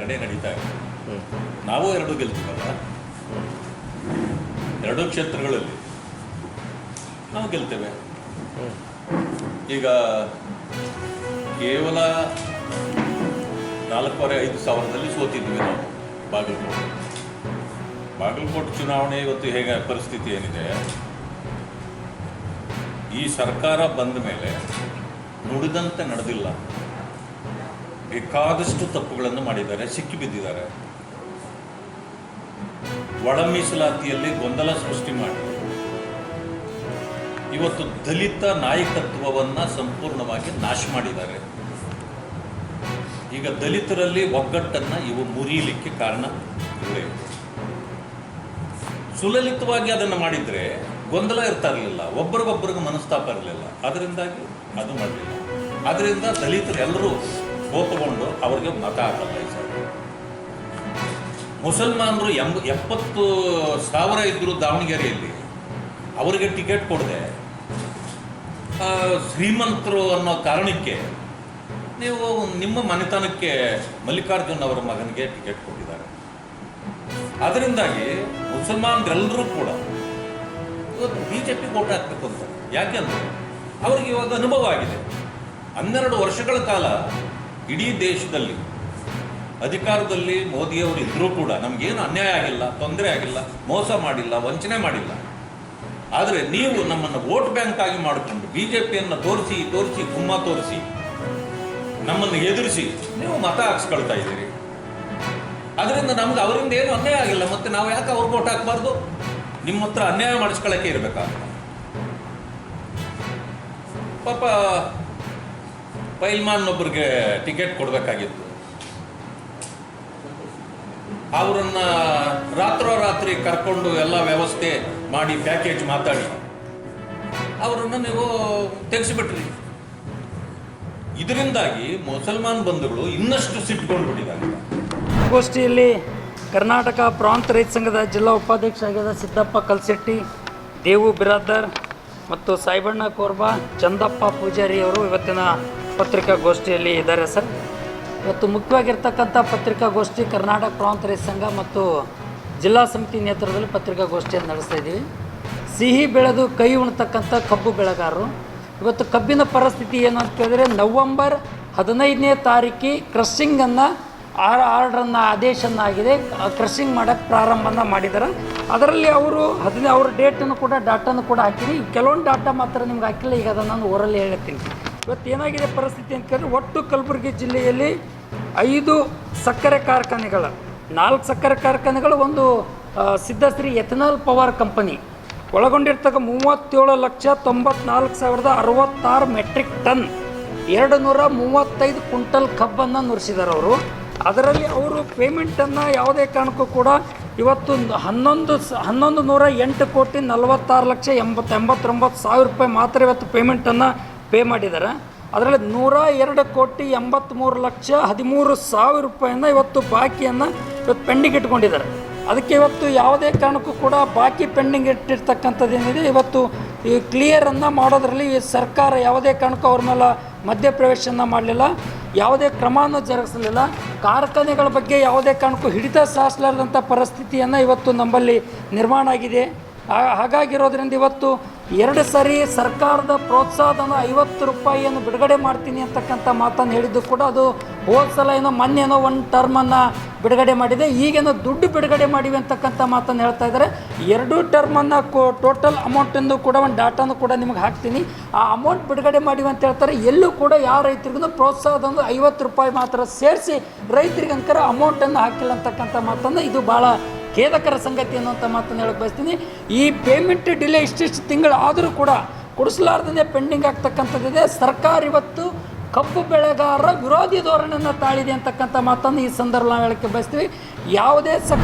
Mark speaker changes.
Speaker 1: ಎರಡೇ ನಡೀತಾ ಇದೆ. ನಾವು ಎರಡು ಗೆಲ್ತೀವಲ್ಲ, ಎರಡೂ ಕ್ಷೇತ್ರಗಳಲ್ಲಿ ನಾವು ಗೆಲ್ತೇವೆ. ಈಗ ಕೇವಲ 4,500 ಸಾವಿರದಲ್ಲಿ ಸೋತಿದ್ವಿ ನಾವು ಬಾಗಲಕೋಟೆ ಚುನಾವಣೆ. ಇವತ್ತು ಹೇಗೆ ಪರಿಸ್ಥಿತಿ ಏನಿದೆ, ಈ ಸರ್ಕಾರ ಬಂದ ಮೇಲೆ ನುಡಿದಂತೆ ನಡೆದಿಲ್ಲ. ಬೇಕಾದಷ್ಟು ತಪ್ಪುಗಳನ್ನು ಮಾಡಿದ್ದಾರೆ, ಸಿಕ್ಕಿಬಿದ್ದಿದ್ದಾರೆ. ಒಳ ಮೀಸಲಾತಿಯಲ್ಲಿ ಗೊಂದಲ ಸೃಷ್ಟಿ ಮಾಡಿ ಇವತ್ತು ದಲಿತ ನಾಯಕತ್ವವನ್ನು ಸಂಪೂರ್ಣವಾಗಿ ನಾಶ ಮಾಡಿದ್ದಾರೆ. ಈಗ ದಲಿತರಲ್ಲಿ ಒಗ್ಗಟ್ಟನ್ನು ಇವು ಮುರಿಯಲಿಕ್ಕೆ ಕಾರಣ ಇವರೇ. ಸುಲಲಿತವಾಗಿ ಅದನ್ನು ಮಾಡಿದರೆ ಗೊಂದಲ ಇರ್ತಾ ಇರಲಿಲ್ಲ, ಒಬ್ಬರಿಗೊಬ್ಬರಿಗೆ ಮನಸ್ತಾಪ ಇರಲಿಲ್ಲ. ಅದರಿಂದಾಗಿ ಅದು ಮಾಡಲಿಲ್ಲ. ಅದರಿಂದ ದಲಿತರೆಲ್ಲರೂ ಕೋಪಗೊಂಡು ಅವರಿಗೆ ಮತ ಹಾಕಲ್ಲ. ಈ ಸರ್ ಮುಸಲ್ಮಾನರು 70,000 ಇದ್ದರು ದಾವಣಗೆರೆಯಲ್ಲಿ, ಅವರಿಗೆ ಟಿಕೆಟ್ ಕೊಡದೆ ಶ್ರೀಮಂತರು ಅನ್ನೋ ಕಾರಣಕ್ಕೆ ನೀವು ನಿಮ್ಮ ಮನೆತನಕ್ಕೆ ಮಲ್ಲಿಕಾರ್ಜುನ್ ಅವರ ಮಗನಿಗೆ ಟಿಕೆಟ್ ಕೊಟ್ಟಿದ್ದಾರೆ. ಅದರಿಂದಾಗಿ ಮುಸಲ್ಮಾನರೆಲ್ಲರೂ ಕೂಡ ಇವತ್ತು BJP ವೋಟ್ ಹಾಕಬೇಕು ಅಂತ. ಯಾಕೆಂದರೆ ಅವ್ರಿಗೆ ಇವಾಗ ಅನುಭವ ಆಗಿದೆ. 12 ವರ್ಷಗಳ ಕಾಲ ಇಡೀ ದೇಶದಲ್ಲಿ ಅಧಿಕಾರದಲ್ಲಿ ಮೋದಿಯವರು ಇದ್ದರೂ ಕೂಡ ನಮಗೇನು ಅನ್ಯಾಯ ಆಗಿಲ್ಲ, ತೊಂದರೆ ಆಗಿಲ್ಲ, ಮೋಸ ಮಾಡಿಲ್ಲ, ವಂಚನೆ ಮಾಡಿಲ್ಲ. ಆದರೆ ನೀವು ನಮ್ಮನ್ನು ವೋಟ್ ಬ್ಯಾಂಕ್ ಆಗಿ ಮಾಡಿಕೊಂಡು BJPಯನ್ನು ತೋರಿಸಿ ಗುಮ್ಮ ತೋರಿಸಿ ನಮ್ಮನ್ನು ಎದುರಿಸಿ ನೀವು ಮತ ಹಾಕ್ಸ್ಕೊಳ್ತಾ ಇದ್ದೀರಿ. ಅದರಿಂದ ನಮ್ಗೆ ಅವರಿಂದ ಏನು ಅನ್ಯಾಯ ಆಗಿಲ್ಲ, ಮತ್ತೆ ನಾವು ಯಾಕೆ ಅವ್ರಿಗೆ ವೋಟ್ ಹಾಕಬಾರ್ದು? ನಿಮ್ಮ ಹತ್ರ ಅನ್ಯಾಯ ಮಾಡಿಸ್ಕೊಳ್ಳೋಕ್ಕೆ ಇರಬೇಕಾಗ ಪಾಪ ಪೈಲ್ಮಾನ್ನೊಬ್ಬರಿಗೆ ಟಿಕೆಟ್ ಕೊಡಬೇಕಾಗಿತ್ತು. ಅವರನ್ನ ರಾತ್ರೋರಾತ್ರಿ ಕರ್ಕೊಂಡು ಎಲ್ಲ ವ್ಯವಸ್ಥೆ ಮಾಡಿ ಪ್ಯಾಕೇಜ್ ಮಾತಾಡಿ ಅವರನ್ನು ನೀವು ತೆಗೆಸಿಬಿಟ್ರಿ. ಇದರಿಂದಾಗಿ ಮುಸಲ್ಮಾನ್ ಬಂಧುಗಳು ಇನ್ನಷ್ಟು ಸಿಟ್ಕೊಂಡು ಬಿಟ್ಟಿದ್ದಾರೆ.
Speaker 2: ಗೋಷ್ಠಿಯಲ್ಲಿ ಕರ್ನಾಟಕ ಪ್ರಾಂತ ರೈತ ಸಂಘದ ಜಿಲ್ಲಾ ಉಪಾಧ್ಯಕ್ಷ ಆಗಿದ್ದ ಸಿದ್ದಪ್ಪ ಕಲ್ಸೆಟ್ಟಿ, ದೇವು ಬಿರಾದರ್ ಮತ್ತು ಸಾಯಿಬಣ್ಣ ಕೋರ್ಬಾ, ಚಂದಪ್ಪ ಪೂಜಾರಿ ಅವರು ಇವತ್ತಿನ ಪತ್ರಿಕಾಗೋಷ್ಠಿಯಲ್ಲಿ ಇದ್ದಾರೆ. ಸರ್, ಇವತ್ತು ಮುಖ್ಯವಾಗಿರ್ತಕ್ಕಂಥ ಪತ್ರಿಕಾಗೋಷ್ಠಿ ಕರ್ನಾಟಕ ಪ್ರಾಂತ ರೈತ ಸಂಘ ಮತ್ತು ಜಿಲ್ಲಾ ಸಮಿತಿ ನೇತೃತ್ವದಲ್ಲಿ ಪತ್ರಿಕಾಗೋಷ್ಠಿಯನ್ನು ನಡೆಸ್ತಾ ಇದ್ದೀವಿ. ಸಿಹಿ ಬೆಳೆದು ಕೈ ಉಣ್ತಕ್ಕಂಥ ಕಬ್ಬು ಬೆಳೆಗಾರರು ಇವತ್ತು ಕಬ್ಬಿನ ಪರಿಸ್ಥಿತಿ ಏನು ಅಂತ ಕೇಳಿದ್ರೆ, ನವಂಬರ್ 15ನೇ ತಾರೀಕು ಕ್ರಷಿಂಗನ್ನು ಆರ್ಡ್ರನ್ನು ಆದೇಶನ್ನಾಗಿದೆ, ಕ್ರಷಿಂಗ್ ಮಾಡೋಕ್ಕೆ ಪ್ರಾರಂಭನ ಮಾಡಿದ್ದಾರೆ. ಅದರಲ್ಲಿ ಅವ್ರ ಡೇಟನ್ನು ಕೂಡ ಡಾಟಾನು ಕೂಡ ಹಾಕಿನಿ. ಕೆಲವೊಂದು ಡಾಟಾ ಮಾತ್ರ ನಿಮ್ಗೆ ಹಾಕಿಲ್ಲ, ಈಗ ಅದನ್ನು ನಾನು ಓರಲ್ಲಿ ಹೇಳ್ತೀನಿ. ಇವತ್ತು ಏನಾಗಿದೆ ಪರಿಸ್ಥಿತಿ ಅಂತ ಕೇಳಿದ್ರೆ, ಒಟ್ಟು ಕಲಬುರಗಿ ಜಿಲ್ಲೆಯಲ್ಲಿ 5 ಸಕ್ಕರೆ ಕಾರ್ಖಾನೆಗಳು, 4 ಸಕ್ಕರೆ ಕಾರ್ಖಾನೆಗಳು, ಒಂದು ಸಿದ್ಧಶ್ರೀ ಎಥನಾಲ್ ಪವರ್ ಕಂಪನಿ ಒಳಗೊಂಡಿರ್ತಕ್ಕ 37,94,066 ಮೆಟ್ರಿಕ್ ಟನ್ 235 ಕ್ವಿಂಟಲ್ ಕಬ್ಬನ್ನು ನುರಿಸಿದ್ದಾರೆ ಅವರು. ಅದರಲ್ಲಿ ಅವರು ಪೇಮೆಂಟನ್ನು ಯಾವುದೇ ಕಾರಣಕ್ಕೂ ಕೂಡ ಇವತ್ತು 11,08,46,89,000 ರೂಪಾಯಿ ಮಾತ್ರ ಇವತ್ತು ಪೇಮೆಂಟನ್ನು ಪೇ ಮಾಡಿದ್ದಾರೆ. ಅದರಲ್ಲಿ 102,83,13,000 ರೂಪಾಯಿಯನ್ನು ಇವತ್ತು ಬಾಕಿಯನ್ನು ಇವತ್ತು ಪೆಂಡಿಂಗ್ ಇಟ್ಕೊಂಡಿದ್ದಾರೆ. ಅದಕ್ಕೆ ಇವತ್ತು ಯಾವುದೇ ಕಾರಣಕ್ಕೂ ಕೂಡ ಬಾಕಿ ಪೆಂಡಿಂಗ್ ಇಟ್ಟಿರ್ತಕ್ಕಂಥದ್ದೇನಿದೆ ಇವತ್ತು ಈ ಕ್ಲಿಯರನ್ನು ಮಾಡೋದರಲ್ಲಿ ಸರ್ಕಾರ ಯಾವುದೇ ಕಾರಣಕ್ಕೂ ಅವ್ರ ಮೇಲೆ ಮಧ್ಯಪ್ರವೇಶನ ಮಾಡಲಿಲ್ಲ, ಯಾವುದೇ ಕ್ರಮವನ್ನು ಜರುಗಿಸಲಿಲ್ಲ. ಕಾರ್ಖಾನೆಗಳ ಬಗ್ಗೆ ಯಾವುದೇ ಕಾರಣಕ್ಕೂ ಹಿಡಿತ ಸಾಧಿಸಲಾರದಂಥ ಪರಿಸ್ಥಿತಿಯನ್ನು ಇವತ್ತು ನಮ್ಮಲ್ಲಿ ನಿರ್ಮಾಣ ಆಗಿದೆ. ಹಾಗಾಗಿರೋದ್ರಿಂದ ಇವತ್ತು 2 ಸಾರಿ ಸರ್ಕಾರದ ಪ್ರೋತ್ಸಾಹಧನ 50 ರೂಪಾಯಿಯನ್ನು ಬಿಡುಗಡೆ ಮಾಡ್ತೀನಿ ಅಂತಕ್ಕಂಥ ಮಾತನ್ನು ಹೇಳಿದ್ದು ಕೂಡ ಅದು ಹೋದ ಸಲ ಮೊನ್ನೆನೋ ಒಂದು ಟರ್ಮನ್ನು ಬಿಡುಗಡೆ ಮಾಡಿದೆ. ಈಗೇನೋ ದುಡ್ಡು ಬಿಡುಗಡೆ ಮಾಡಿವೆ ಅಂತಕ್ಕಂಥ ಮಾತನ್ನು ಹೇಳ್ತಾ ಇದ್ದಾರೆ. 2 ಟರ್ಮನ್ನು ಟೋಟಲ್ ಅಮೌಂಟಿಂದು ಕೂಡ ಒಂದು ಡಾಟಾನು ಕೂಡ ನಿಮಗೆ ಹಾಕ್ತೀನಿ. ಆ ಅಮೌಂಟ್ ಬಿಡುಗಡೆ ಮಾಡಿವೆ ಅಂತ ಹೇಳ್ತಾರೆ. ಎಲ್ಲೂ ಕೂಡ ಯಾವ ರೈತರಿಗೂ ಪ್ರೋತ್ಸಾಹಧನ 50 ರೂಪಾಯಿ ಮಾತ್ರ ಸೇರಿಸಿ ರೈತರಿಗಂಕರ ಅಮೌಂಟನ್ನು ಹಾಕಿಲ್ಲ ಅಂತಕ್ಕಂಥ ಮಾತನ್ನು, ಇದು ಭಾಳ ಖೇದಕರ ಸಂಗತಿ ಅನ್ನುವಂಥ ಮಾತನ್ನು ಹೇಳಕ್ಕೆ ಬಯಸ್ತೀನಿ. ಈ ಪೇಮೆಂಟ್ ಡಿಲೇ ಇಷ್ಟಿಷ್ಟು ತಿಂಗಳು ಆದರೂ ಕೂಡ ಕೊಡಿಸಲಾರ್ದೇ ಪೆಂಡಿಂಗ್ ಆಗ್ತಕ್ಕಂಥದ್ದಿದೆ. ಸರ್ಕಾರ ಇವತ್ತು ಕಬ್ಬು ಬೆಳೆಗಾರರ ವಿರೋಧಿ ಧೋರಣೆಯನ್ನು ತಾಳಿದೆ ಅಂತಕ್ಕಂಥ ಮಾತನ್ನು ಈ ಸಂದರ್ಭ ನಾವು ಹೇಳಕ್ಕೆ ಬಯಸ್ತೀವಿ. ಯಾವುದೇ